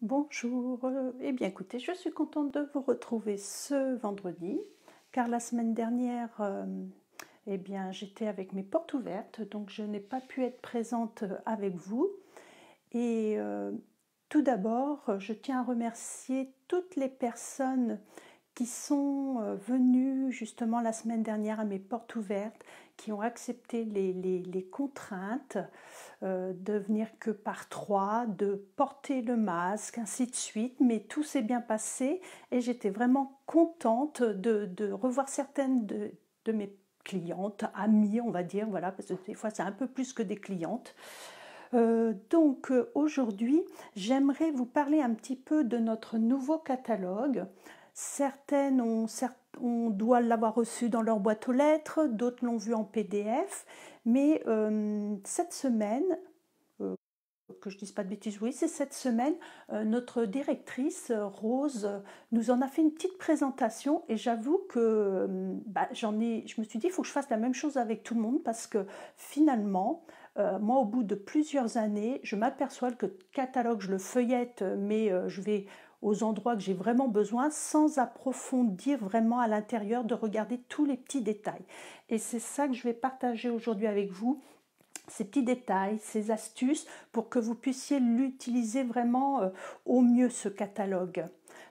Bonjour, eh bien écoutez, je suis contente de vous retrouver ce vendredi, car la semaine dernière, eh bien j'étais avec mes portes ouvertes, donc je n'ai pas pu être présente avec vous. Et tout d'abord, je tiens à remercier toutes les personnes qui sont venues justement la semaine dernière à mes portes ouvertes, qui ont accepté les contraintes de venir que par trois, de porter le masque, ainsi de suite. Mais tout s'est bien passé et j'étais vraiment contente de revoir certaines de mes clientes, amies, on va dire, voilà, parce que des fois c'est un peu plus que des clientes. Aujourd'hui, j'aimerais vous parler un petit peu de notre nouveau catalogue. Certaines on doit l'avoir reçu dans leur boîte aux lettres, d'autres l'ont vu en PDF, mais cette semaine, que je ne dise pas de bêtises, oui, c'est cette semaine, notre directrice, Rose, nous en a fait une petite présentation et j'avoue que je me suis dit, il faut que je fasse la même chose avec tout le monde parce que finalement, moi, au bout de plusieurs années, je m'aperçois que le catalogue, je le feuillette, mais je vais aux endroits que j'ai vraiment besoin sans approfondir vraiment à l'intérieur, de regarder tous les petits détails. Et c'est ça que je vais partager aujourd'hui avec vous, ces petits détails, ces astuces pour que vous puissiez l'utiliser vraiment au mieux, ce catalogue.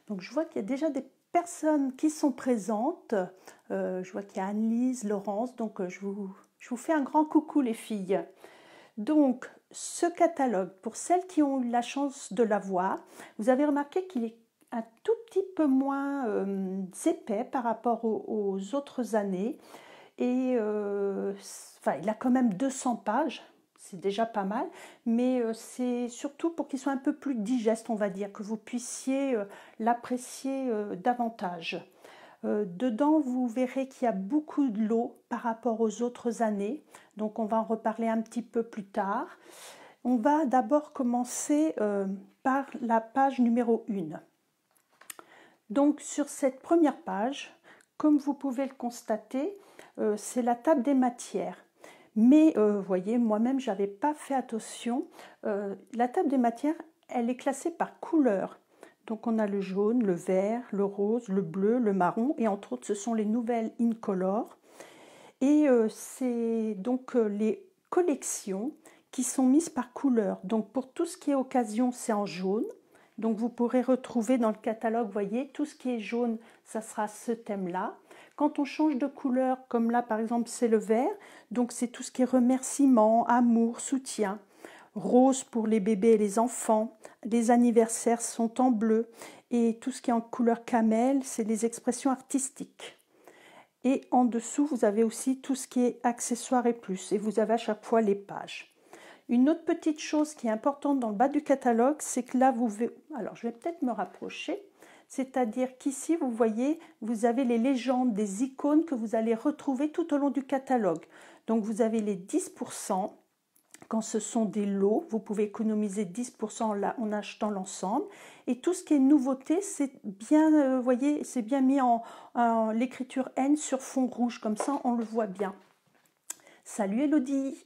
Donc je vois qu'il y a déjà des personnes qui sont présentes. Je vois qu'il y a Anne-Lise, Laurence, donc je vous fais un grand coucou les filles. Donc ce catalogue, pour celles qui ont eu la chance de l'avoir, vous avez remarqué qu'il est un tout petit peu moins épais par rapport aux autres années. Et il a quand même 200 pages, c'est déjà pas mal, mais c'est surtout pour qu'il soit un peu plus digeste, on va dire, que vous puissiez l'apprécier davantage. Dedans, vous verrez qu'il y a beaucoup de lots par rapport aux autres années, donc on va en reparler un petit peu plus tard. On va d'abord commencer par la page numéro 1. Donc sur cette première page, comme vous pouvez le constater, c'est la table des matières. Mais vous voyez, moi-même, je n'avais pas fait attention. La table des matières, elle est classée par couleur. Donc on a le jaune, le vert, le rose, le bleu, le marron, et entre autres, ce sont les nouvelles Incolor. Et c'est donc les collections qui sont mises par couleur. Donc pour tout ce qui est occasion, c'est en jaune. Donc vous pourrez retrouver dans le catalogue, vous voyez, tout ce qui est jaune, ça sera ce thème-là. Quand on change de couleur, comme là par exemple c'est le vert, donc c'est tout ce qui est remerciement, amour, soutien. Rose pour les bébés et les enfants. Les anniversaires sont en bleu. Et tout ce qui est en couleur camel, c'est les expressions artistiques. Et en dessous, vous avez aussi tout ce qui est accessoires et plus. Et vous avez à chaque fois les pages. Une autre petite chose qui est importante dans le bas du catalogue, c'est que là, alors je vais peut-être me rapprocher, c'est-à-dire qu'ici, vous voyez, vous avez les légendes des icônes que vous allez retrouver tout au long du catalogue. Donc vous avez les 10%, quand ce sont des lots, vous pouvez économiser 10% en achetant l'ensemble. Et tout ce qui est nouveauté, c'est bien, vous voyez, c'est bien mis en l'écriture N sur fond rouge, comme ça on le voit bien. Salut Elodie!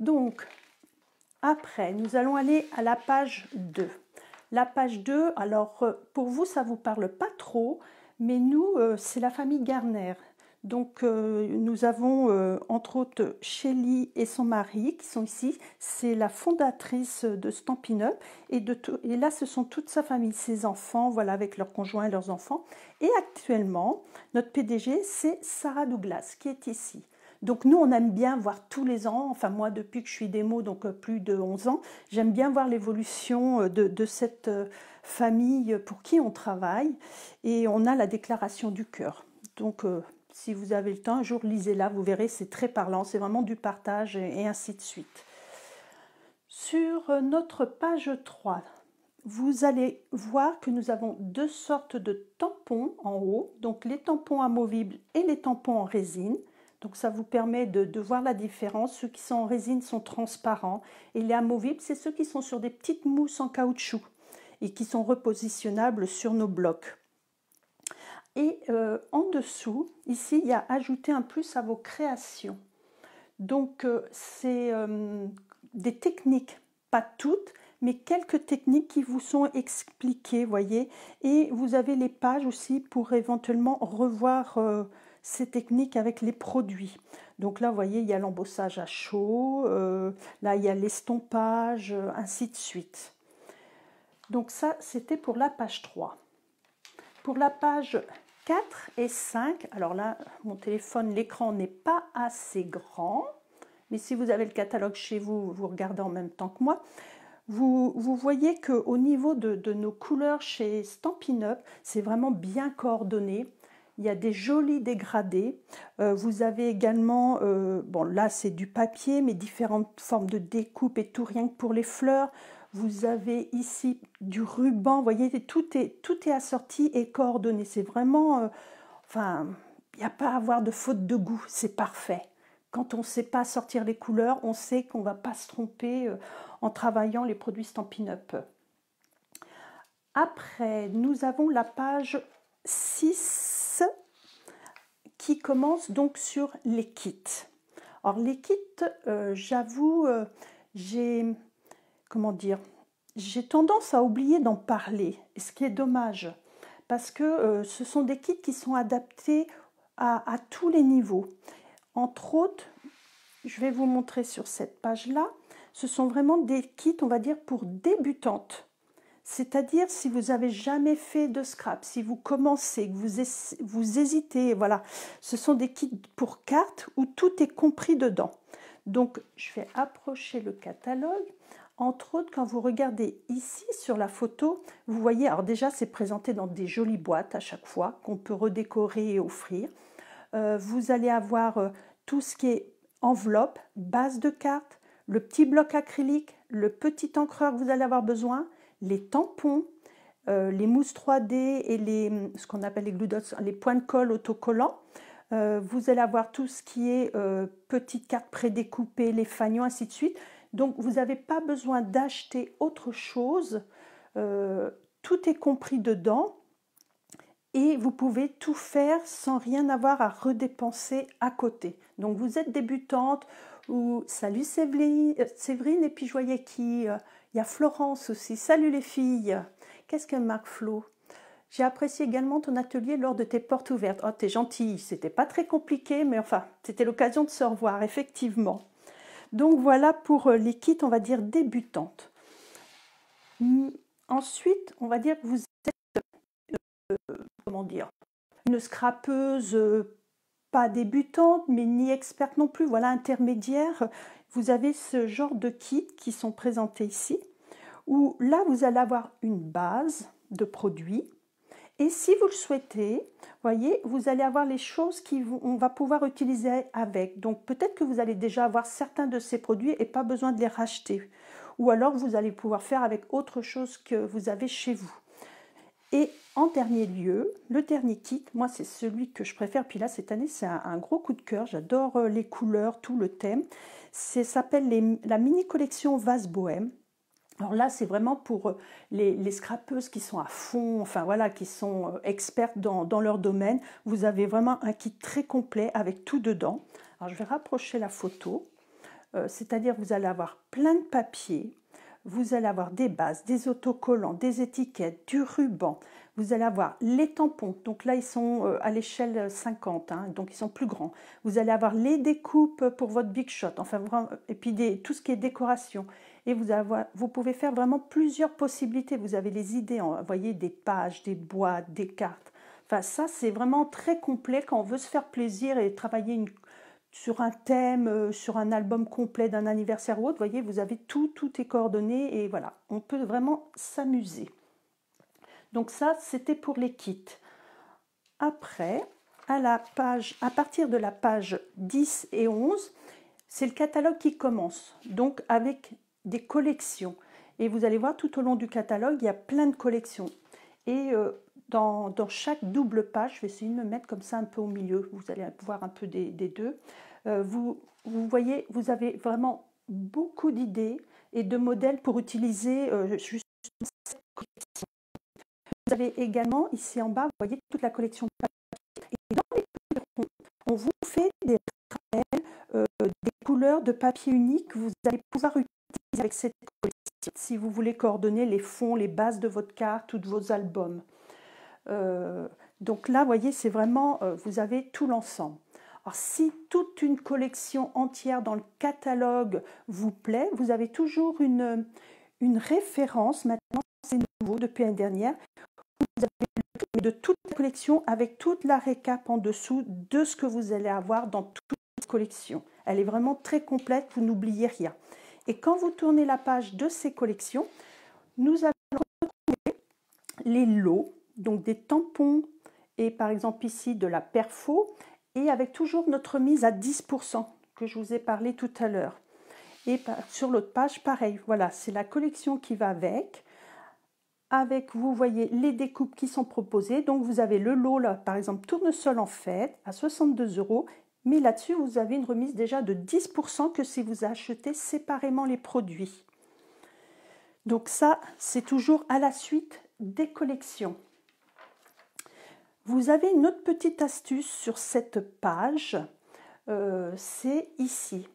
Donc, après, nous allons aller à la page 2. La page 2, alors pour vous, ça ne vous parle pas trop, mais nous, c'est la famille Garner. Donc nous avons entre autres Shelly et son mari qui sont ici. C'est la fondatrice de Stampin' Up et là ce sont toute sa famille, ses enfants, voilà, avec leurs conjoints et leurs enfants. Et actuellement, notre PDG, c'est Sarah Douglas qui est ici. Donc nous, on aime bien voir tous les ans, enfin moi depuis que je suis démo, donc plus de 11 ans, j'aime bien voir l'évolution de cette famille pour qui on travaille. Et on a la déclaration du cœur. Donc si vous avez le temps, un jour lisez-la, vous verrez, c'est très parlant, c'est vraiment du partage et ainsi de suite. Sur notre page 3, vous allez voir que nous avons deux sortes de tampons en haut, donc les tampons amovibles et les tampons en résine. Donc ça vous permet de voir la différence. Ceux qui sont en résine sont transparents et les amovibles, c'est ceux qui sont sur des petites mousses en caoutchouc et qui sont repositionnables sur nos blocs. Et en dessous, ici, il y a ajouté un plus à vos créations. Donc c'est des techniques, pas toutes, mais quelques techniques qui vous sont expliquées, voyez. Et vous avez les pages aussi pour éventuellement revoir ces techniques avec les produits. Donc là, vous voyez, il y a l'embossage à chaud, là, il y a l'estompage, ainsi de suite. Donc ça, c'était pour la page 3. Pour la page 4 et 5, alors là, mon téléphone, l'écran n'est pas assez grand, mais si vous avez le catalogue chez vous, vous regardez en même temps que moi, vous voyez qu'au niveau de nos couleurs chez Stampin' Up, c'est vraiment bien coordonné. Il y a des jolis dégradés. Vous avez également, bon là c'est du papier, mais différentes formes de découpe et tout, rien que pour les fleurs. Vous avez ici du ruban, vous voyez, tout est assorti et coordonné. C'est vraiment, enfin, il n'y a pas à avoir de faute de goût, c'est parfait. Quand on ne sait pas sortir les couleurs, on sait qu'on ne va pas se tromper en travaillant les produits Stampin' Up. Après, nous avons la page 6 qui commence donc sur les kits. Alors les kits, j'avoue, j'ai tendance à oublier d'en parler, ce qui est dommage, parce que ce sont des kits qui sont adaptés à tous les niveaux. Entre autres, je vais vous montrer sur cette page-là, ce sont vraiment des kits, on va dire, pour débutantes. C'est-à-dire si vous n'avez jamais fait de scrap, si vous commencez, que vous hésitez, voilà. Ce sont des kits pour cartes où tout est compris dedans. Donc, je vais approcher le catalogue. Entre autres, quand vous regardez ici sur la photo, vous voyez, alors déjà, c'est présenté dans des jolies boîtes à chaque fois qu'on peut redécorer et offrir. Vous allez avoir tout ce qui est enveloppe, base de cartes, le petit bloc acrylique, le petit encreur que vous allez avoir besoin, les tampons, les mousses 3D et ce qu'on appelle les glue dots, les points de colle autocollants. Vous allez avoir tout ce qui est petites cartes prédécoupées, les fanions, ainsi de suite. Donc vous n'avez pas besoin d'acheter autre chose. Tout est compris dedans. Et vous pouvez tout faire sans rien avoir à redépenser à côté. Donc vous êtes débutante ou salut Séverine, et puis je voyais qui il y a Florence aussi. Salut les filles. Qu'est-ce qu'elle marque Flo? J'ai apprécié également ton atelier lors de tes portes ouvertes. Oh, t'es gentille, c'était pas très compliqué, mais enfin, c'était l'occasion de se revoir, effectivement. Donc voilà pour les kits, on va dire débutantes. Ensuite, on va dire que vous êtes comment dire, une scrapeuse pas débutante, mais ni experte non plus, voilà, intermédiaire. Vous avez ce genre de kits qui sont présentés ici, où là, vous allez avoir une base de produits. Et si vous le souhaitez, voyez, vous allez avoir les choses qu'on va pouvoir utiliser avec. Donc peut-être que vous allez déjà avoir certains de ces produits et pas besoin de les racheter. Ou alors vous allez pouvoir faire avec autre chose que vous avez chez vous. Et en dernier lieu, le dernier kit, moi c'est celui que je préfère, puis là cette année c'est un gros coup de cœur, j'adore les couleurs, tout le thème. Ça s'appelle la mini collection Vase Bohème. Alors là c'est vraiment pour les scrapeuses qui sont à fond, enfin voilà, qui sont expertes dans leur domaine. Vous avez vraiment un kit très complet avec tout dedans. Alors je vais rapprocher la photo, c'est-à-dire vous allez avoir plein de papiers. Vous allez avoir des bases, des autocollants, des étiquettes, du ruban. Vous allez avoir les tampons. Donc là, ils sont à l'échelle 50, hein, donc ils sont plus grands. Vous allez avoir les découpes pour votre Big Shot. Enfin, et puis tout ce qui est décoration. Et vous pouvez faire vraiment plusieurs possibilités. Vous avez les idées, vous voyez, des pages, des boîtes, des cartes. Enfin, ça, c'est vraiment très complet quand on veut se faire plaisir et travailler sur un thème, sur un album complet d'un anniversaire ou autre, vous voyez, vous avez tout est coordonné et voilà, on peut vraiment s'amuser. Donc ça, c'était pour les kits. Après, à partir de la page 10 et 11, c'est le catalogue qui commence, donc avec des collections. Et vous allez voir, tout au long du catalogue, il y a plein de collections. Et dans chaque double page, je vais essayer de me mettre comme ça un peu au milieu, vous allez voir un peu des deux. Vous voyez, vous avez vraiment beaucoup d'idées et de modèles pour utiliser juste cette collection. Vous avez également ici en bas, vous voyez toute la collection papier. Et dans les ronds, on vous fait des rappels, des couleurs de papier unique que vous allez pouvoir utiliser avec cette collection. si vous voulez coordonner les fonds, les bases de votre carte ou de vos albums. Donc là, vous voyez, c'est vraiment, vous avez tout l'ensemble. Alors, si toute une collection entière dans le catalogue vous plaît, vous avez toujours une référence, maintenant c'est nouveau depuis l'année dernière, vous avez de toute la collection avec toute la récap en dessous de ce que vous allez avoir dans toute la collection. Elle est vraiment très complète, vous n'oubliez rien. Et quand vous tournez la page de ces collections, nous allons retrouver les lots, donc des tampons et par exemple ici de la perfo, et avec toujours notre mise à 10% que je vous ai parlé tout à l'heure. Et sur l'autre page, pareil, voilà, c'est la collection qui va avec, vous voyez les découpes qui sont proposées. Donc vous avez le lot, là, par exemple, tournesol en fête à 62 €, mais là-dessus, vous avez une remise déjà de 10% que si vous achetez séparément les produits. Donc ça, c'est toujours à la suite des collections. Vous avez une autre petite astuce sur cette page, c'est ici,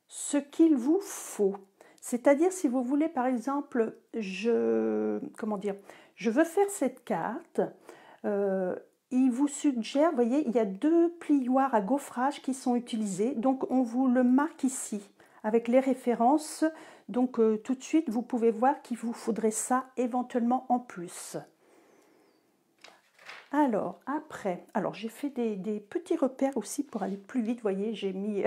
ce qu'il vous faut. C'est-à-dire si vous voulez par exemple, je veux faire cette carte, il vous suggère, vous voyez, il y a 2 plioirs à gaufrage qui sont utilisés, donc on vous le marque ici avec les références, donc tout de suite vous pouvez voir qu'il vous faudrait ça éventuellement en plus. Alors, après, j'ai fait des petits repères aussi pour aller plus vite. Vous voyez, j'ai mis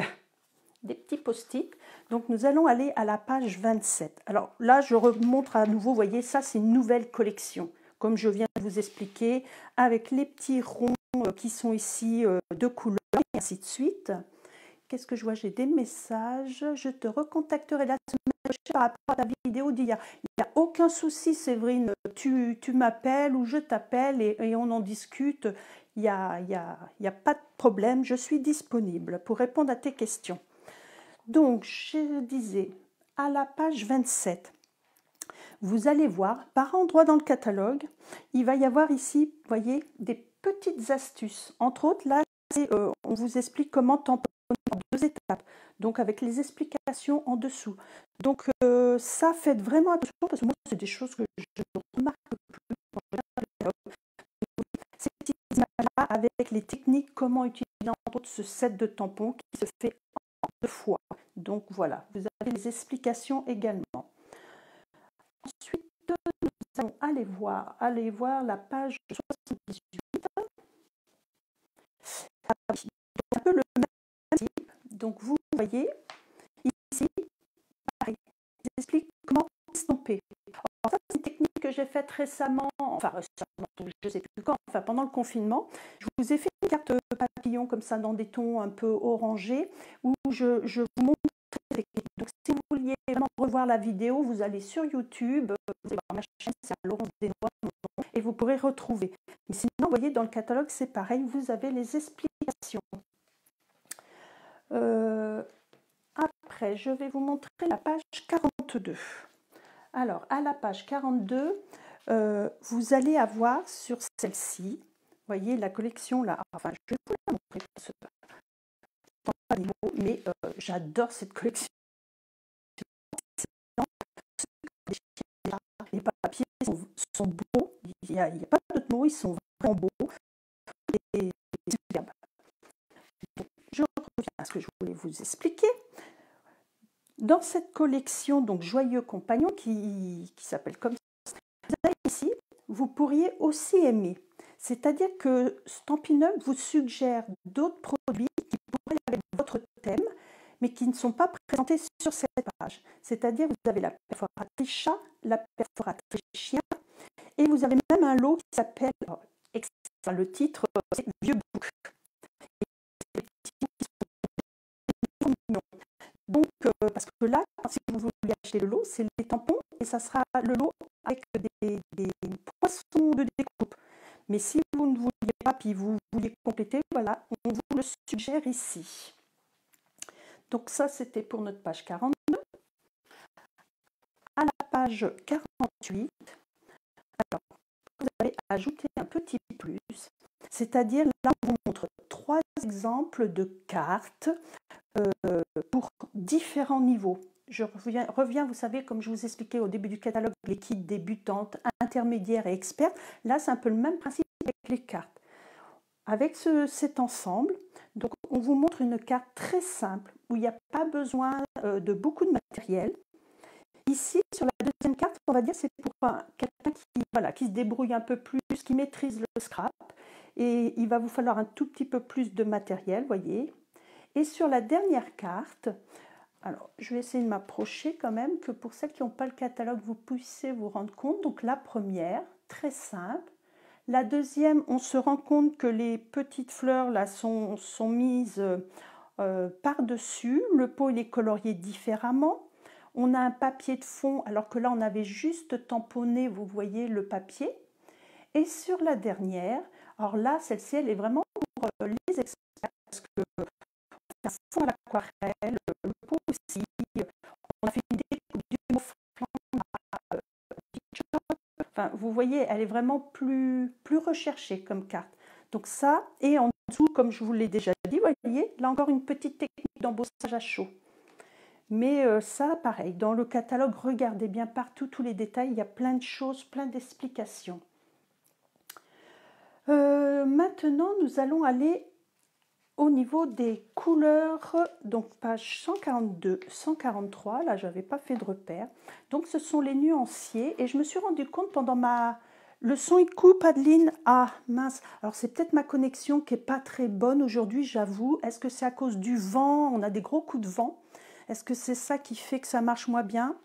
des petits post-it. Donc, nous allons aller à la page 27. Alors là, je remontre à nouveau. Vous voyez, ça, c'est une nouvelle collection, comme je viens de vous expliquer, avec les petits ronds qui sont ici de couleur, et ainsi de suite. Qu'est-ce que je vois? J'ai des messages. Je te recontacterai la semaine prochaine par rapport à ta vidéo d'hier. Il n'y a aucun souci, Séverine. Tu m'appelles ou je t'appelle et on en discute. Il n'y a pas de problème. Je suis disponible pour répondre à tes questions. Donc, je disais, à la page 27, vous allez voir, par endroit dans le catalogue, il va y avoir ici, vous voyez, des petites astuces. Entre autres, là, on vous explique comment tamponner en 2 étapes, donc avec les explications en dessous. Donc ça, faites vraiment attention, parce que moi, c'est des choses que je ne remarque plus quand je regarde le catalogue. Ces petites images-là, avec les techniques, comment utiliser entre autres ce set de tampons qui se fait en 2 fois. Donc voilà, vous avez les explications également. Ensuite, nous allons aller voir la page 78. Un peu le même principe. Donc vous voyez ici, pareil, je vous explique comment estomper. Alors ça, c'est une technique que j'ai faite récemment, je ne sais plus quand, pendant le confinement. Je vous ai fait une carte papillon comme ça dans des tons un peu orangés où je vous montre cette technique. Donc si vous vouliez vraiment revoir la vidéo, vous allez sur YouTube, vous allez voir ma chaîne, c'est Laurence Desnois, et vous pourrez retrouver. Mais sinon, vous voyez, dans le catalogue, c'est pareil, vous avez les explications. Après, je vais vous montrer la page 42. Alors, à la page 42, vous allez avoir sur celle-ci, vous voyez la collection là, enfin je vais vous la montrer, pas niveau, mais j'adore cette collection. Les papiers sont beaux, il n'y a pas d'autres mots, ils sont vraiment beaux et superbes. Je reviens à ce que je voulais vous expliquer. Dans cette collection, donc Joyeux Compagnon, qui s'appelle comme ça, vous avez ici, vous pourriez aussi aimer. C'est-à-dire que Stampin' Up vous suggère d'autres produits qui pourraient aller avec votre thème, mais qui ne sont pas présentés sur cette page. C'est-à-dire vous avez la perforatrice chat, la perforatrice chien, et vous avez même un lot qui s'appelle, le titre, c'est Vieux Bouc. Donc, parce que là, si vous voulez acheter le lot, c'est les tampons et ça sera le lot avec des poissons de découpe. Mais si vous ne vouliez pas, puis vous vouliez compléter, voilà, on vous le suggère ici. Donc ça, c'était pour notre page 42. À la page 48, alors, vous allez ajouter un petit plus, c'est-à-dire là, on vous montre 3 exemples de cartes pour différents niveaux. je reviens, vous savez, comme je vous expliquais au début du catalogue, les kits débutantes, intermédiaires et experts. Là, c'est un peu le même principe avec les cartes. Avec cet ensemble, donc on vous montre une carte très simple où il n'y a pas besoin de beaucoup de matériel. Ici, sur la deuxième carte, on va dire c'est pour quelqu'un qui se débrouille un peu plus, qui maîtrise le scrap. Et il va vous falloir un tout petit peu plus de matériel, voyez. Et sur la dernière carte, alors je vais essayer de m'approcher quand même, que pour celles qui n'ont pas le catalogue, vous puissiez vous rendre compte. Donc la première, très simple. La deuxième, on se rend compte que les petites fleurs là sont mises par-dessus. Le pot il est colorié différemment. On a un papier de fond, alors que là on avait juste tamponné, vous voyez, le papier. Et sur la dernière, alors là, celle-ci, elle est vraiment pour les experts, parce que un fond à l'aquarelle, le pot aussi, on a fait une découpe du mot flanc, enfin, vous voyez, elle est vraiment plus recherchée comme carte. Donc ça, et en dessous, comme je vous l'ai déjà dit, vous voyez, là encore une petite technique d'embossage à chaud. Mais ça, pareil, dans le catalogue, regardez bien partout tous les détails, il y a plein de choses, plein d'explications. Maintenant, nous allons aller au niveau des couleurs, donc page 142, 143, là, je n'avais pas fait de repère. Donc, ce sont les nuanciers, et je me suis rendu compte pendant ma... Le son, il coupe, Adeline. Ah, mince. Alors, c'est peut-être ma connexion qui n'est pas très bonne aujourd'hui, j'avoue. Est-ce que c'est à cause du vent? On a des gros coups de vent. Est-ce que c'est ça qui fait que ça marche moins bien?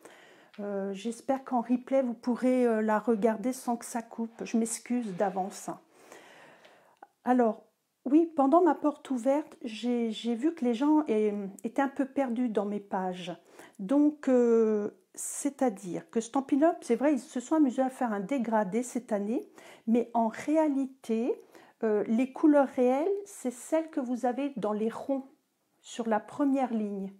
J'espère qu'en replay, vous pourrez la regarder sans que ça coupe. Je m'excuse d'avance. Alors, oui, pendant ma porte ouverte, j'ai vu que les gens étaient un peu perdus dans mes pages. Donc, c'est-à-dire que Stampin' Up, c'est vrai, ils se sont amusés à faire un dégradé cette année, mais en réalité, les couleurs réelles, c'est celles que vous avez dans les ronds, sur la première ligne.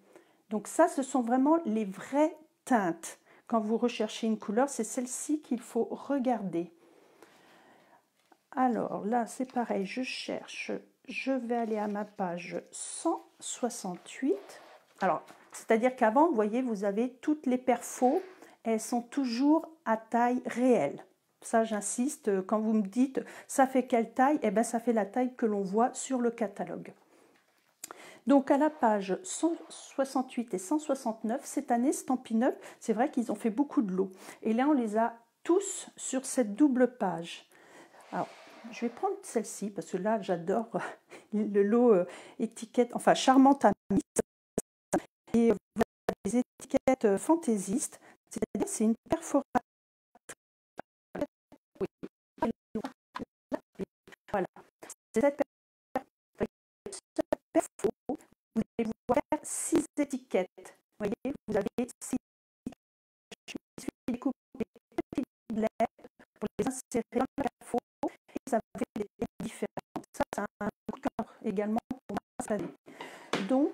Donc ça, ce sont vraiment les vraies teintes. Quand vous recherchez une couleur, c'est celle-ci qu'il faut regarder. Alors là, c'est pareil, je cherche, je vais aller à ma page 168. Alors, c'est-à-dire qu'avant, vous voyez, vous avez toutes les perfos, elles sont toujours à taille réelle. Ça, j'insiste, quand vous me dites, ça fait quelle taille? Eh bien, ça fait la taille que l'on voit sur le catalogue. Donc, à la page 168 et 169, cette année, Stampin' Up, c'est vrai qu'ils ont fait beaucoup de lots. Et là, on les a tous sur cette double page. Alors, je vais prendre celle-ci parce que là, j'adore le lot étiquette, enfin charmante amie. Et les étiquettes fantaisistes, c'est-à-dire c'est une perforatrice. Voilà. Cette perfo, vous allez voir 6 étiquettes. Vous voyez, vous avez 6 étiquettes. Je vais découper des petites lettres pour les insérer dans la perfo. Et ça fait des thèmes différents. Ça, c'est un coup de cœur également pour m'installer. Donc,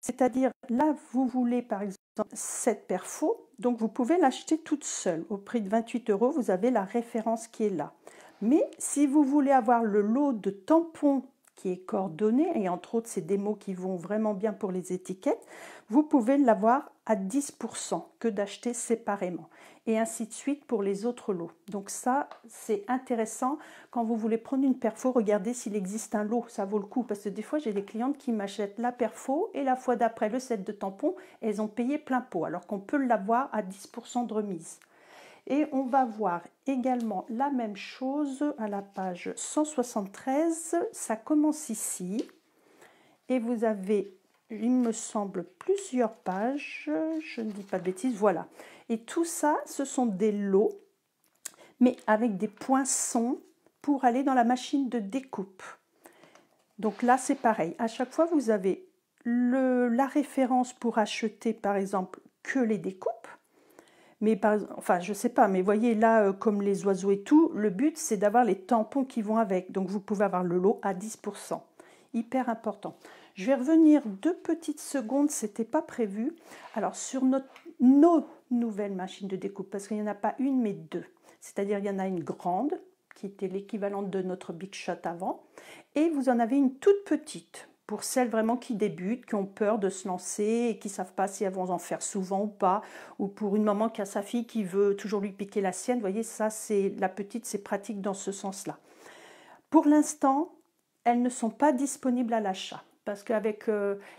c'est-à-dire là, vous voulez par exemple cette perfo, donc vous pouvez l'acheter toute seule. Au prix de 28 €, vous avez la référence qui est là. Mais si vous voulez avoir le lot de tampons qui est coordonné, et entre autres, c'est des mots qui vont vraiment bien pour les étiquettes, vous pouvez l'avoir à 10% que d'acheter séparément. Et ainsi de suite pour les autres lots. Donc ça, c'est intéressant. Quand vous voulez prendre une perfo, regardez s'il existe un lot. Ça vaut le coup. Parce que des fois, j'ai des clientes qui m'achètent la perfo et la fois d'après le set de tampons, elles ont payé plein pot. Alors qu'on peut l'avoir à 10% de remise. Et on va voir également la même chose à la page 173. Ça commence ici. Et vous avez, il me semble, plusieurs pages. Je ne dis pas de bêtises. Voilà. Et tout ça, ce sont des lots, mais avec des poinçons pour aller dans la machine de découpe. Donc là, c'est pareil. À chaque fois, vous avez la référence pour acheter, par exemple, que les découpes. Mais enfin, je sais pas, mais voyez là, comme les oiseaux et tout, le but, c'est d'avoir les tampons qui vont avec. Donc, vous pouvez avoir le lot à 10%. Hyper important. Je vais revenir 2 petites secondes, c'était pas prévu. Alors, sur nos nouvelles machines de découpe, parce qu'il n'y en a pas une, mais 2. C'est-à-dire, il y en a une grande, qui était l'équivalent de notre Big Shot avant, et vous en avez une toute petite. pour celles vraiment qui débutent, qui ont peur de se lancer et qui ne savent pas si elles vont en faire souvent ou pas, ou pour une maman qui a sa fille qui veut toujours lui piquer la sienne. Vous voyez, ça, c'est la petite, c'est pratique dans ce sens-là. Pour l'instant, elles ne sont pas disponibles à l'achat parce qu'avec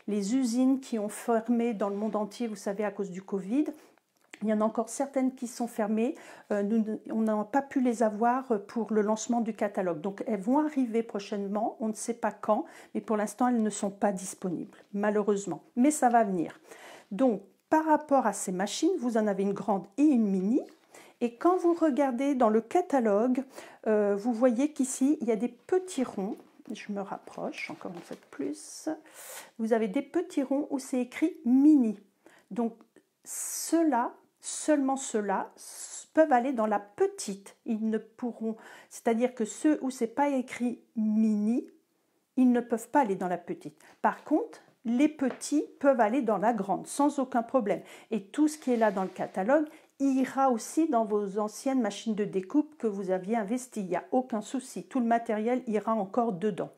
les usines qui ont fermé dans le monde entier, vous savez, à cause du Covid, il y en a encore certaines qui sont fermées. On n'a pas pu les avoir pour le lancement du catalogue. Donc, elles vont arriver prochainement. On ne sait pas quand, mais pour l'instant, elles ne sont pas disponibles, malheureusement. Mais ça va venir. Donc, par rapport à ces machines, vous en avez une grande et une mini. Et quand vous regardez dans le catalogue, vous voyez qu'ici, il y a des petits ronds. Je me rapproche encore une fois de plus. Vous avez des petits ronds où c'est écrit mini. Donc, ceux-là, seulement ceux-là, peuvent aller dans la petite. Ils ne pourront, c'est-à-dire que ceux où c'est pas écrit mini, ils ne peuvent pas aller dans la petite. Par contre, les petits peuvent aller dans la grande, sans aucun problème. Et tout ce qui est là dans le catalogue ira aussi dans vos anciennes machines de découpe que vous aviez investies. Il n'y a aucun souci. Tout le matériel ira encore dedans.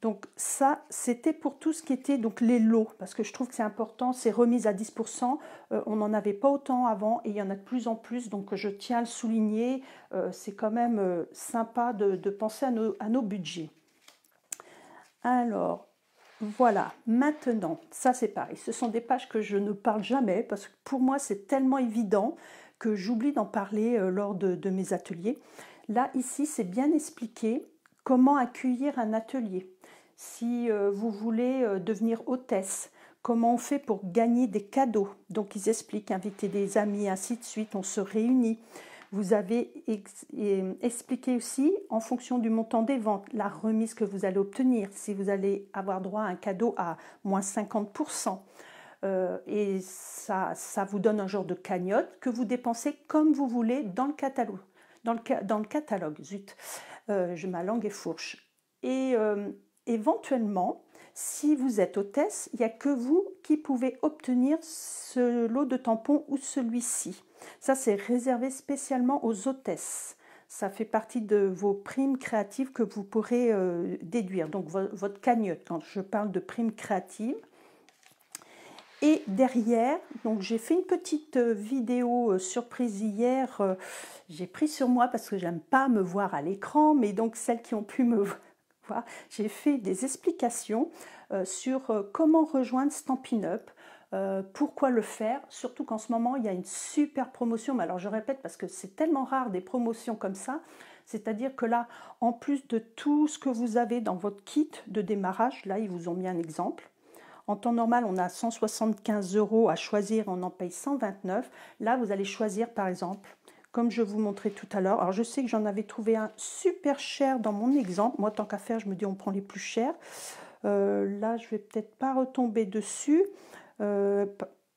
Donc ça, c'était pour tout ce qui était donc les lots, parce que je trouve que c'est important, c'est remise à 10%, on n'en avait pas autant avant et il y en a de plus en plus, donc je tiens à le souligner, c'est quand même sympa de penser à nos budgets. Alors, voilà, maintenant, ça c'est pareil, ce sont des pages que je ne parle jamais, parce que pour moi c'est tellement évident que j'oublie d'en parler lors de mes ateliers. Là, ici, c'est bien expliqué comment accueillir un atelier. Si vous voulez devenir hôtesse, comment on fait pour gagner des cadeaux. Donc ils expliquent, inviter des amis, ainsi de suite, on se réunit. Vous avez expliqué aussi, en fonction du montant des ventes, la remise que vous allez obtenir, si vous allez avoir droit à un cadeau à moins 50%. Et ça vous donne un genre de cagnotte que vous dépensez comme vous voulez dans le catalogue. Dans le catalogue, zut, ma langue est fourche. Et éventuellement, si vous êtes hôtesse, il n'y a que vous qui pouvez obtenir ce lot de tampons ou celui-ci. Ça, c'est réservé spécialement aux hôtesses. Ça fait partie de vos primes créatives que vous pourrez déduire. Donc, votre cagnotte, quand je parle de primes créatives. Et derrière, donc j'ai fait une petite vidéo surprise hier. J'ai pris sur moi parce que j'aime pas me voir à l'écran, mais donc celles qui ont pu me voir, j'ai fait des explications sur comment rejoindre Stampin' Up. Pourquoi le faire, surtout qu'en ce moment il y a une super promotion, mais alors je répète parce que c'est tellement rare des promotions comme ça, c'est-à-dire que là, en plus de tout ce que vous avez dans votre kit de démarrage, là ils vous ont mis un exemple. En temps normal, on a 175 € à choisir, on en paye 129. Là, vous allez choisir par exemple, comme je vous montrais tout à l'heure. Alors, je sais que j'en avais trouvé un super cher dans mon exemple. Moi, tant qu'à faire, je me dis on prend les plus chers. Là, je vais peut-être pas retomber dessus.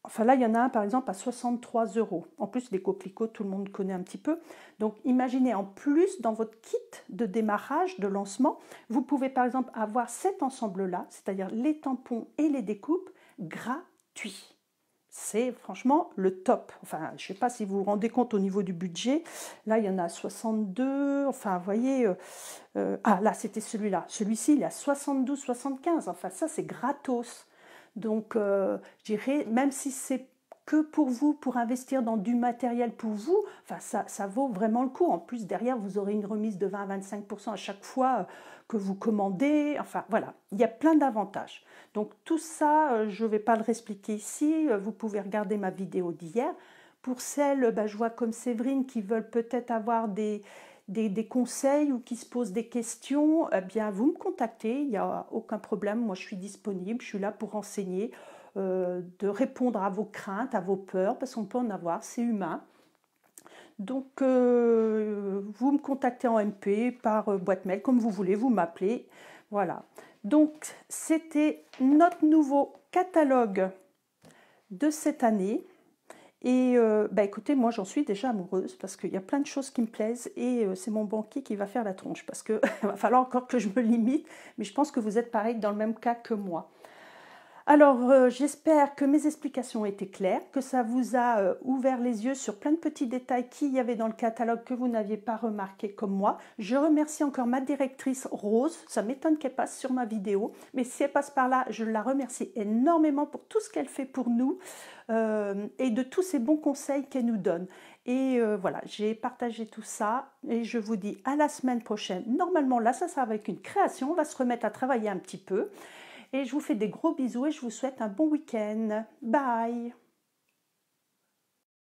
Enfin, là, il y en a un par exemple à 63 €. En plus, les coquelicots, tout le monde connaît un petit peu. Donc, imaginez, en plus, dans votre kit de démarrage, de lancement, vous pouvez par exemple avoir cet ensemble-là, c'est-à-dire les tampons et les découpes, gratuits. C'est franchement le top. Enfin, je ne sais pas si vous vous rendez compte au niveau du budget. Là, il y en a 62. Enfin, vous voyez. Ah, là, c'était celui-là. Celui-ci, il est à 72,75. Enfin, ça, c'est gratos. Donc, je dirais, même si c'est que pour vous, pour investir dans du matériel pour vous, enfin, ça vaut vraiment le coup. En plus, derrière, vous aurez une remise de 20 à 25% à chaque fois que vous commandez. Enfin, voilà, il y a plein d'avantages. Donc, tout ça, je ne vais pas le réexpliquer ici. Vous pouvez regarder ma vidéo d'hier. Pour celles, je vois comme Séverine, qui veulent peut-être avoir des conseils ou qui se posent des questions, eh bien, vous me contactez, il n'y a aucun problème. Moi, je suis disponible, je suis là pour enseigner, de répondre à vos craintes, à vos peurs, parce qu'on peut en avoir, c'est humain. Donc, vous me contactez en MP, par boîte mail, comme vous voulez, vous m'appelez. Voilà. Donc, c'était notre nouveau catalogue de cette année. Et écoutez, moi j'en suis déjà amoureuse parce qu'il y a plein de choses qui me plaisent et c'est mon banquier qui va faire la tronche parce qu'il va falloir encore que je me limite, mais je pense que vous êtes pareil dans le même cas que moi. Alors, j'espère que mes explications ont été claires, que ça vous a ouvert les yeux sur plein de petits détails qu'il y avait dans le catalogue que vous n'aviez pas remarqué comme moi. Je remercie encore ma directrice Rose, ça m'étonne qu'elle passe sur ma vidéo, mais si elle passe par là, je la remercie énormément pour tout ce qu'elle fait pour nous et de tous ces bons conseils qu'elle nous donne. Et voilà, j'ai partagé tout ça et je vous dis à la semaine prochaine. Normalement, là, ça sera avec une création, on va se remettre à travailler un petit peu. Et je vous fais des gros bisous et je vous souhaite un bon week-end. Bye!